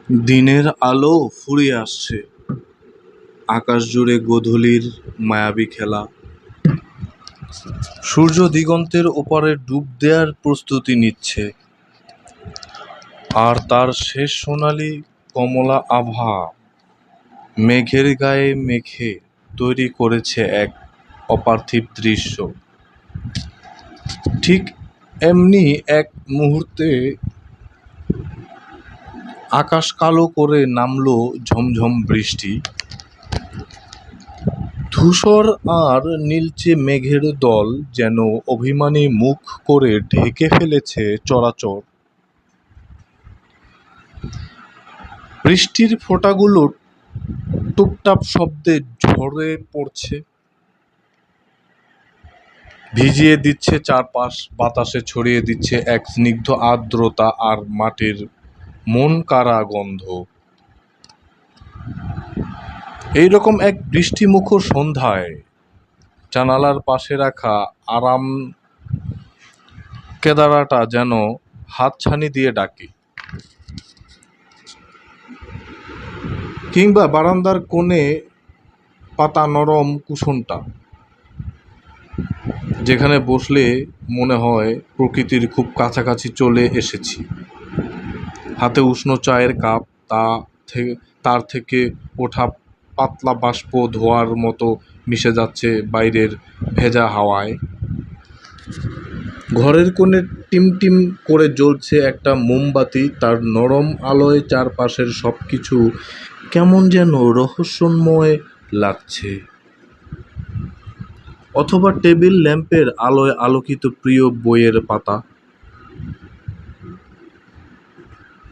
দিনের আলো ফুরিয়ে আসছে, আকাশ জুড়ে গোধূলির মায়াবী খেলা। সূর্য দিগন্তের ওপারে ডুব দেওয়ার প্রস্তুতি নিচ্ছে, আর তার শেষ সোনালি কমলা আভা মেঘের গায়ে মেখে তৈরি করেছে এক অপার্থিব দৃশ্য। ঠিক এমনি এক মুহূর্তে আকাশ কালো করে নামলো ঝমঝম বৃষ্টি। ধূসর আর নীলচে মেঘের দল যেন অভিমানী মুখ করে ঢেকে ফেলেছে চরাচর। বৃষ্টির ফোঁটাগুলো টুপটাপ শব্দে ঝরে পড়ছে, ভিজিয়ে দিচ্ছে চারপাশ, বাতাসে ছড়িয়ে দিচ্ছে এক স্নিগ্ধ আর্দ্রতা আর মাটির মন কাড়া গন্ধ। এইরকম এক বৃষ্টিমুখর সন্ধ্যায় জানালার পাশে রাখা আরাম কেদারাটা যেন হাতছানি দিয়ে ডাকে, কিংবা বারান্দার কোণে পাতা নরম কুশনটা, যেখানে বসলে মনে হয় প্রকৃতির খুব কাছাকাছি চলে এসেছি। হাতে উষ্ণ চায়ের কাপ, তার থেকে ওঠা পাতলা বাষ্প ধোঁয়ার মতো মিশে যাচ্ছে বাইরের ভেজা হাওয়ায়। ঘরের কোণে টিমটিম করে জ্বলছে একটা মোমবাতি, তার নরম আলোয় চারপাশের সব কিছু কেমন যেন রহস্যময় লাগছে। অথবা টেবিল ল্যাম্পের আলোয় আলোকিত প্রিয় বইয়ের পাতা।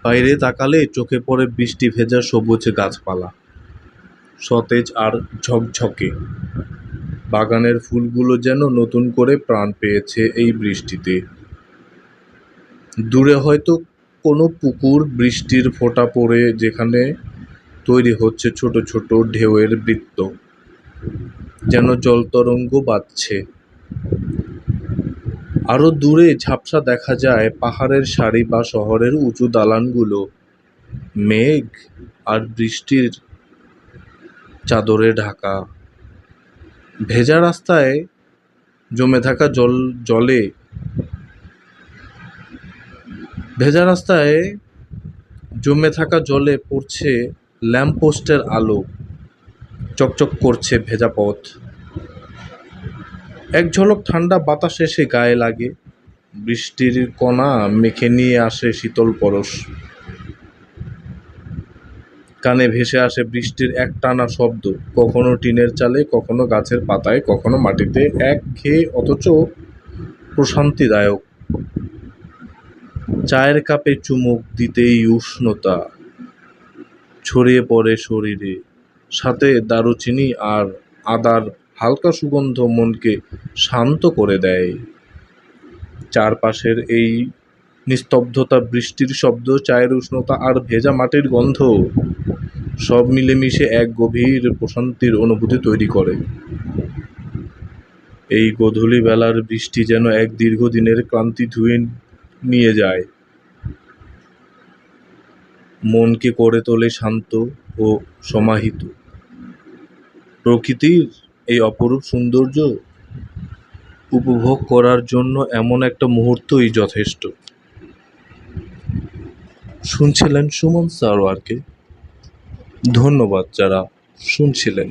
বাইরে তাকালে চোখে পড়ে বৃষ্টি ভেজা সবুজ গাছপালা, সতেজ আর ঝকঝকে। বাগানের ফুলগুলো যেন নতুন করে প্রাণ পেয়েছে এই বৃষ্টিতে। দূরে হয়তো কোনো পুকুর, বৃষ্টির ফোঁটা পড়ে যেখানে তৈরি হচ্ছে ছোট ছোট ঢেউয়ের বৃত্ত, যেন জলতরঙ্গ বাজছে। আরো দূরে ঝাপসা দেখা যায় পাহাড়ের সারি বা শহরের উঁচু দালানগুলো, মেঘ আর বৃষ্টির চাদরে ঢাকা। ভেজা রাস্তায় জমে থাকা জলে পড়ছে ল্যাম্পপোস্টের আলো, চকচক করছে ভেজা পথ। এক ঝলক ঠান্ডা বাতাস এসে গায়ে লাগে, বৃষ্টির কণা মেখে নিয়ে আসে শীতল পরশ। কানে ভেসে আসে বৃষ্টির একটানা শব্দ, কখনো টিনের চালে, কখনো গাছের পাতায়, কখনো মাটিতে, একঘেয়ে অথচ প্রশান্তিদায়ক। চায়ের কাপে চুমুক দিতেই উষ্ণতা ছড়িয়ে পড়ে শরীরে, সাথে দারুচিনি আর আদার হালকা সুগন্ধ মনকে শান্ত করে দেয়। চারপাশের এই নিস্তব্ধতা, বৃষ্টির শব্দ, চায়ের উষ্ণতা আর ভেজা মাটির গন্ধ সব মিলেমিশে এক গভীর প্রশান্তির অনুভূতি তৈরি করে। এই গোধূলি বেলার বৃষ্টি যেন এক দীর্ঘদিনের ক্লান্তি ধুয়ে নিয়ে যায়, মনকে করে তোলে শান্ত ও সমাহিত। প্রকৃতির এই অপরূপ সৌন্দর্য উপভোগ করার জন্য এমন একটা মুহূর্তই যথেষ্ট। শুনছিলেন সুমন সারোয়ারকে। ধন্যবাদ যারা শুনছিলেন।